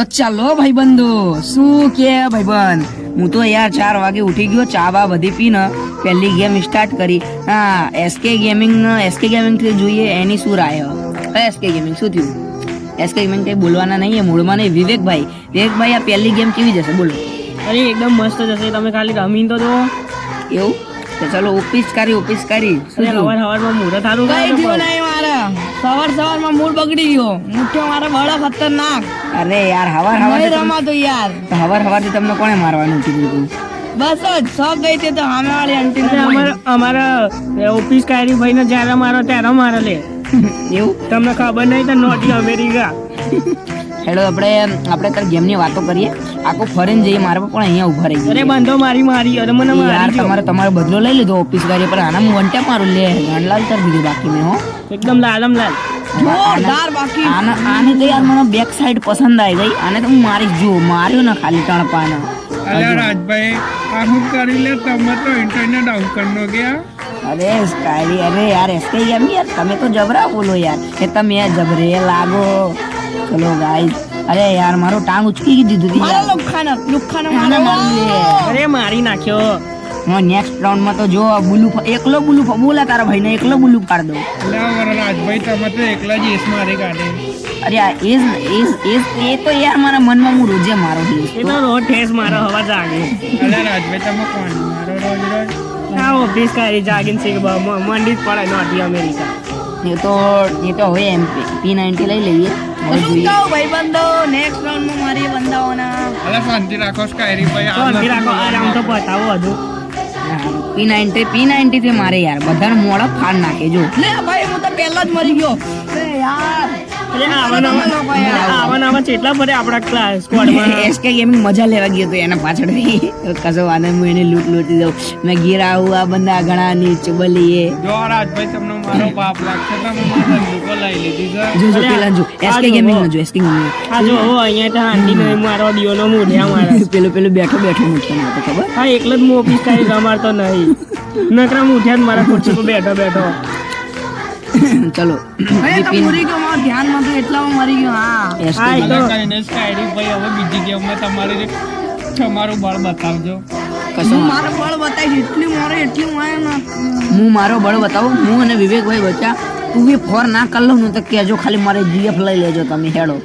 તો ચાલો ભાઈ બંધો શું કે ભાઈ બંધ હું તો યાર 4 વાગે ઉઠી ગયો ચા બા બધી પીને પહેલી ગેમ સ્ટાર્ટ કરી હા એસકે ગેમિંગ થી જોઈએ એની શું રાય એસકે ગેમિંગ શું થયું એસકે ગેમિંગ કઈ બોલવાના નહીં મૂળમાં નહીં વિવેકભાઈ આ પહેલી ગેમ કેવી જશે બોલો અરે એકદમ મસ્ત જશે તમે ખાલી રમીને તો જો એવું તો ચલો ઓફિસ કરી સવારમાં મુહૂર્ત સારું કઈ થયું નહીં મારે સવારમાં મૂડ બગડી ગયો મુઠ્ઠો મારે બળો ખતરનાક અરે યાર નહીં રમાતો યાર હવારથી તમને કોણે મારવાનું કીધું બસ જ સૌ ગઈ તે તો સામે વાળી આંટી અમારા ઓફિસ કાયરી ભાઈ ને જયારે મારો ત્યારે મારે લે એવું તમને ખબર નહીં તો નોટી અમેરિકા હેડો આપણે તાર ગેમની વાતો કરીએ આખો ફરીને જઈએ મારે પણ અહીંયા ઉભા રહી અરે બંધો મારી અરે મને યાર તમારો બદલો લઈ લીધો ઓફિસ વાળી પણ આના હું વંટા મારું લે ગાંડલાલ કરી દીધું બાકી મેં હો એકદમ લાલ જોરદાર બાકી આને તો યાર મને બેક સાઈડ પસંદ આવી ગઈ આને તો હું મારીશ જો માર્યો ને ખાલી ટણપાને અરે રાજભાઈ આ હું કરી લે તમે તો ઇન્ટરનેટ ડાઉન કરનો ગયા અરે સ્કાયલી અરે યાર એસકે ગેમ યાર તમે તો જબરા બોલો યાર કે તમે જબરે લાગો ચલો ગાઈસ અરે યાર મારો ટાંગ ઉચકી દીધું હતી યાર લુખાનો અરે મારી નાખ્યો હું નેક્સ્ટ રાઉન્ડ માં તો જો એકલો બુલુ બોલા તારા ભાઈને એકલો બુલુ પાડ દઉં એટલે મારા રાજભાઈ તમે તો એકલા જ એસ મારે કાઢે અરે આ એ તો યાર મારા મનમાં હું રોજે મારો એ તો રોજ ઠેસ મારો હવા જાગે અરે રાજભાઈ તમે કોણ મારો રોજ આ ઓફિસ કાયરી જાગીને શીખ મંડી જ પડે નોટી અમેરિકા એ તો હવે P90 લઈ લઈએ ભાઈ બંધો નેક્સ્ટ રાઉન્ડ માં મારી બંધાઓના અરે શાંતિ રાખો સ્કાયરી ભાઈ શાંતિ રાખો આરામ તો બતાવો હજુ P90 થી મારે યાર બધાને મોડા ફાડ નાખે જો લે ભાઈ હું તો પહેલા જ મરી ગયો યાર અરે આવા કેટલા પડે આપણા ક્લાસ સ્ક્વોડમાં એસકે ગેમિંગ મજા લેવા ગયો તો એના પાછળથી કસો આને હું એને લૂંટી દઉં મેં ગીરા હુઆ બંદા ઘણા નીચ બલીએ જો રાજભાઈ તમને મારો બાપ લાગશે તો હું મારો ધંધો લઈ લીધી છે જો પેલા જો એસકે ગેમિંગ નો જો એસકે ગેમિંગ આ જો અહીંયા તો હાંડી ને મારો દિયોનો મુઢિયા મારા પેલું બેઠો મૂઠ્યો ના તો ખબર હા એકલો જ હું ઓફિસ કાઈ રમાડતો નહીં નકરા મુઠિયા જ મારા ખુરશી પર બેઠો ચલો ભાઈ તો મરી ગયો મારો ધ્યાનમાં તો એટલામાં મરી ગયો હા હા તો કઈને સ્કાયરી ભાઈ હવે બીજી ગેમમાં તમારું બળ બતાવજો હું મારો બળ બતાવીશ એટલું આવ્યો ને હું મારો બળ બતાવું હું અને વિવેકભાઈ બચ્ચા તું બી ફોર ના કર લો ને તો કેજો ખાલી મારે જીએફ લઈ લેજો તમે હેડો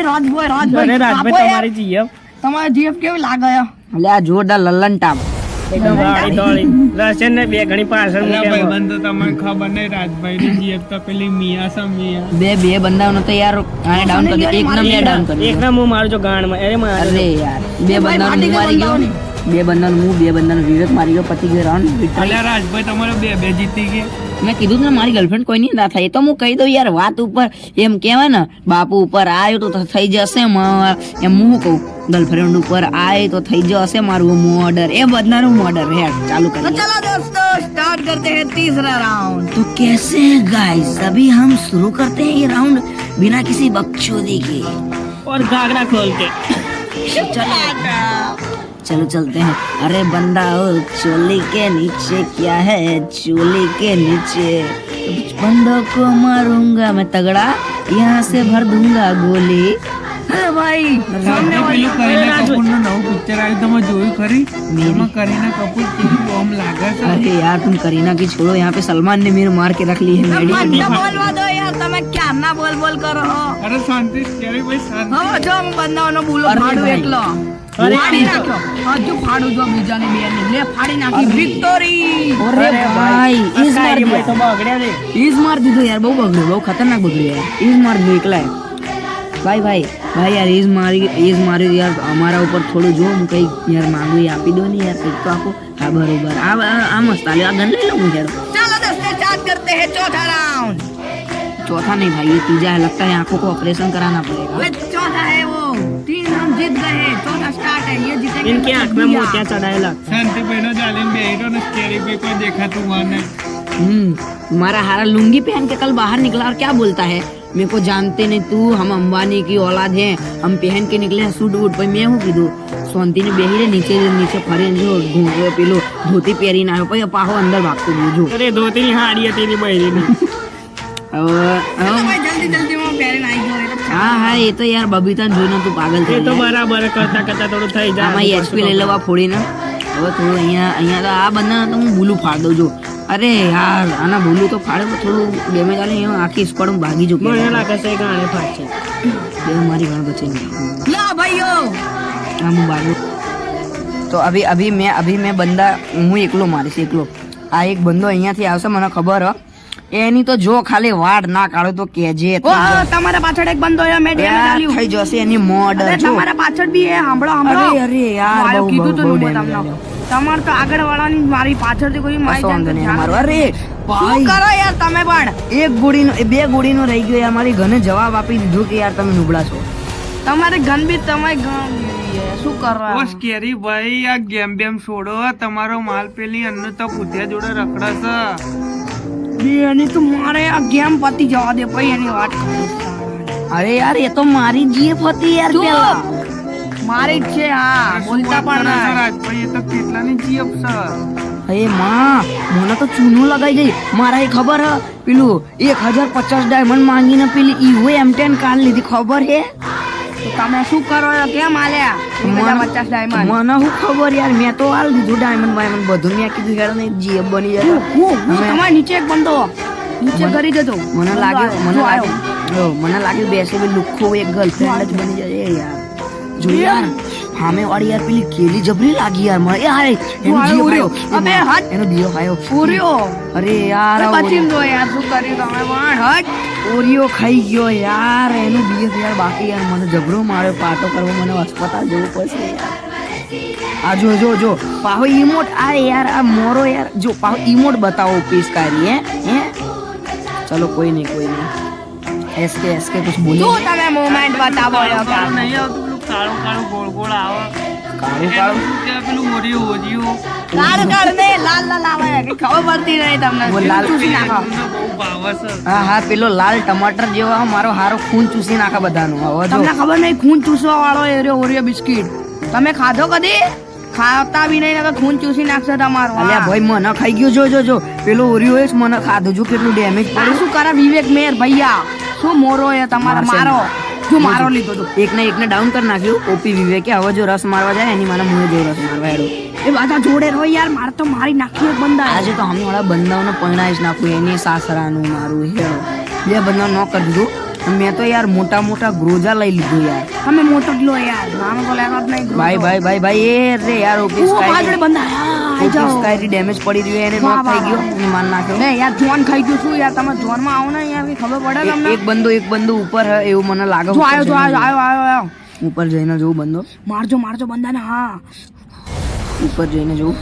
રાજભાઈ અરે રાજભાઈ તમારી જીએફ તમારે જીએફ કેવી લાગે એટલે આ જોરદાર લલ્લન ટાપ એકદમ વાળી દોડી રશન ને બે ઘણી પાછળ અલ્યા ભાઈ મૂકે બંધ તમને ખબર નહીં રાજભાઈ ની જીએફ તો પેલી મિયા બે બંદાઓનો તો યાર આને ડાઉન કરી એક ના બે ડાઉન કરી એક ના હું મારું જો ગાંડમાં અરે મારે અરે યાર બે બંદાનો હું મારી ગયો બે બંદાનો વિવેક મારી ગયો પતિ ગયો રાઉન્ડ વિક્ટરી અલ્યા રાજભાઈ તમારો બે જીતી ગયા મેં કીધું ને મારી ગર્લફ્રેન્ડ કોઈ નહીં ના થાય એ તો હું કહી દઉં યાર વાત ઉપર એમ કહેવાય ને બાપુ ઉપર આવ્યો તો થઈ જશે એમ હું કહું ગર્લફ્રેન્ડ ઉપર આય તો થઈ જશે મારું મોર્ડર એ બધાનું મોર્ડર હેડ ચાલુ तो કરીએ चलो दोस्तों स्टार्ट करते हैं तीसरा राउंड तो कैसे हैं गाइस अभी हम शुरू करते हैं ये राउंड बिना किसी बकचोदी के और घाघरा खोल के चलो चलते हैं अरे बंदा हो चोली के नीचे क्या है चोली के नीचे बंदों को मारूंगा मैं तगड़ा यहाँ से भर दूंगा गोली अरे भाई સામે પેલું કરીના કપૂરનું નવું પિક્ચર આવ્યું તમે જોયું ખરી એમાં કરીના કપૂર કેવી બોમ્બ લાગે છે अरे यार तुम करीना की छोड़ो यहाँ पे सलमान ने मेरे मार के रख ली है मेरी મને બોલવા દો યાર તમે ક્યાં ના બોલ કરો અરે શાંતિ સ્કેરી ભાઈ શાંતિ હવે જો હું બંદાઓનો બુલો અરે ફાડું ભાઈ. એકલો અરે ફાડી નાખ્યો હજુ ફાડું જો બીજાને બે ને લે ફાડી નાખી વિક્ટોરી अरे भाई इस मार કાયરી दिया ભાઈ તો બગડ્યા રે इस मार दीधो यार बहु बगड़ो बहु खतरनाक बगड़ो यार इस मार दो एकला है भाई यार इस मारी यार हमारा ऊपर थोड़ो जो हम कहीं यार मांगू ये आपी दो नहीं यार कहीं तो आपको हाँ बरोबर आ मस्त आले आ गन ले लो मुझे चलो दोस्तों स्टार्ट करते हैं चौथा राउंड चौथा नहीं भाई ये तीजा है लगता है आंखों को ऑपरेशन कराना पड़ेगा वे चौथा है वो 3 हम जीत गए हैं चौथा स्टार्ट है ये जीतेंगे इनके आंख में मोतिया चढ़ाયેલા શાંતિ ભાઈનો ચાલીને બેહીરો ને સ્કેરી ભાઈ કોઈ देखाતું हुआ नहीं हमारा हारा लुंगी पहन के कल बाहर निकला और क्या बोलता है मेरे को जानते नहीं तू हम अंबानी की औलाद हैं हम पहन के निकले हैं सूट वूट पर मैं हूँ कीधु शांति ने बेही नीचे फरी जो पेलो धोती पहरी ना પછી પાહો અંદર ભાગતો જો અરે ધોતીની હાડી હતી ની બહેરીની चलो भाई जल्दी में पेरेंट आई गयो હા હા એ તો યાર બબીતા જોઈને તું પાગલ એ થઈ તો જાય. બરાબર કરતા કરતા થોડું થઈ જાય. આમાં એચપી લઈ લેવા ફોડીને હવે થોડું અહીંયા તો આ બંને તો હું ભૂલું ફાડ દઉં છું. અરે યાર આના ભૂલું તો ફાડે પણ થોડું ડેમેજ આલે એમાં આખી સ્કોડ હું ભાગી જઉં મને પેલા. લાગે છે કે આને ફાટશે. બે મારી ઘણ બચે લા ભાઈઓ હું ભાગું તો અભી મેં બંદા હું એકલો મારીશ એકલો. આ એક બંદો અહીંયાથી આવશે મને ખબર હ. એની તો જો ખાલી વાડ ના કાઢો તો કેજે ઓ તમારા પાછળ એક બંદો છે મેં ડેમેજ આલ્યું. થઈ જશે એની મોડ અરે જો. તમારા પાછળ બી એ સાંભળો અરે અરે યાર આયો બહુ કીધું તું બહુ મેં damage તમને. આલ્યો. તમારે તો આગળ વાળાની મારી પાછળથી કોઈ મારી કશો વાંધો નહીં અમારો. અરે શું ભાઈ કરો યાર તમે પણ એક ગોળીનો બે ગોળીનો રહી ગયો યાર. મારી ઘને જવાબ આપી દીધો કે યાર તમે નુબળા છો. તમારે ગન બી તમે શું કરવા બસ કેરી ભાઈ આ ગેમ બેમ છોડો તમારો માલ પેલી અન્નુ તો ભૂતિયા જોડે રખડે છે. એની તો મારે આ ગેમ પતી જવા દે પછી એની વાત કરું. અરે યાર એ તો મારી જીએફ હતી યાર પેલા. મારી જ છે હા બોલતા પણ ના. રાજભાઈ એ તો કેટલાની જીએફ છે. અરે માં મને તો ચૂનો લગાઈ ગઈ. મારા એ ખબર હ પેલું 1050 ડાયમંડ માંગીને પેલી ઈવો M10 કાર લીધી ખબર હે. તો તમે શું કરો છો? કેમ આલ્યા 1050 ડાયમંડ? મને શું ખબર યાર મેં તો હાલ દીધું ડાયમંડ બાયમંડ બધું. મેં કીધું યાર ને જીએફ બની જતો. તમારે નીચે એક બંદો નીચે કરી દેજો. મને લાગ્યું બેસે બે લુખ્ખો એક ગર્લફ્રેન્ડ જ બની જાય એ યાર. જો યાર સામે વાળી યાર પેલી કેલી જબરી લાગી યાર મને. એ હાય એનો જીવ ખાયો. અબે હટ. એનો દીવો ખાયો. પૂર્યો અરે યાર આ પછી દો યાર શું કર્યું તમે પણ હટ. ઓરિયો ખાઈ ગયો યાર. એનું બીએફ યાર બાકી યાર મને જબરો માર્યો. પાટો કરવો મને अस्पताल જવું પડશે યાર. આ જો પાહો ઈમોટ આ યાર આ મોરો યાર જો પાહો ઈમોટ બતાવો પિસકારી હે ચલો કોઈ નહીં એસકે કુછ બોલી શું તમે મોમેન્ટ બતાવો છો કાળું નહીં આવતું પેલું કાળું કાળું ગોળ ગોળ આવે. કાળું એનું શું કહેવાય પેલું ઓરિયો લાલ કર દે લાલ આવે કે ખબર પડતી નહીં તમને वो लाल- ચૂસી નાખો. તમને બહુ ભાવે છે. હા પેલો લાલ ટમાટર જેવો મારો હારો ખૂન ચૂસી નાખે બધાનું. હવે જો તમને ખબર નહીં ખૂન ચૂસવા વાળો એરિયો ઓરિયો બિસ્કિટ તમે ખાધો કદી? ખાતા બી નહીં નકર ખૂન ચૂસી નાખશે તમારું. અલ્યા ભાઈ મને ખાઈ ગયો જો પેલો ઓરિયો જ મને ખાધું જો કેટલું ડેમેજ આ પડ્યું. શું કરે વિવેક મેર ભૈયા શું મોરો એ તમારા મારશે મારો જો મારો લીધો તો એકને ડાઉન કરી નાખ્યું ઓપી વિવેકે. હવે જો રસ મારવા જાય એની મને મુએ જેવો રસ મારવા હેડો. એ બધા જોડે રહો યાર મારે તો મારી નાખી એક બંદા આજે તો અમે વાળા બંદાઓને પરણાઈ જ નાખું. એની સાસરાનું મારું હેડો. બે બંદા ન કરી દીધું. મેં તો યાર મોટા ગ્રોજા લઈ લીધું યાર. તમે મોટો જ લો યાર નાનો તો લેવા જ નહીં ભાઈ એ રે યાર ઓપી પાછળ બંદા આઈ જાઓ સ્કાયરી ડેમેજ પડી રહ્યું એને વાહ, નોક થઈ વાહ, ગયો અને માર નાખ્યો. ને યાર જોન ખાઈ ગયું શું યાર તમે જોન માં આવો ને યાર કઈ ખબર પડે તમને એક બંદો ઉપર હે એવું મને લાગે. જો આયો ઉપર જઈને જોઉં બંદો મારજો બંદાને હા ઉપર જઈને જોઉં.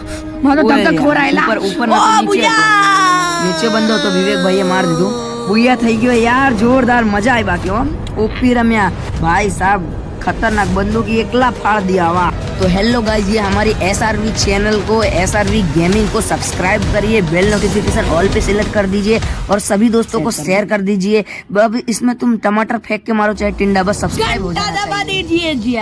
મારો ઓય ધમધમ યાર, ખોરાયેલા ઉપર ઓ, નતો, નીચે હતો. બુયા! નીચે બંદો તો વિવેકભાઈએ માર દીધું. બુયા થઈ ગયો યાર જોરદાર મજા આવી બાકી હો. ઓપી रम्या भाई साहब खतरनाक बंदूक की एकला फाड़ दिया वाह. तो हेलो गाइस ये हमारी SRV चैनल को SRV गेमिंग को सब्सक्राइब करिए. बेल नोटिफिकेशन ऑल पे सिलेक्ट कर दीजिए और सभी दोस्तों को शेयर कर दीजिए. अब इसमें तुम टमाटर फेंक के मारो चाहे टिंडा बस सब्सक्राइब हो जाए. दबा दीजिए जी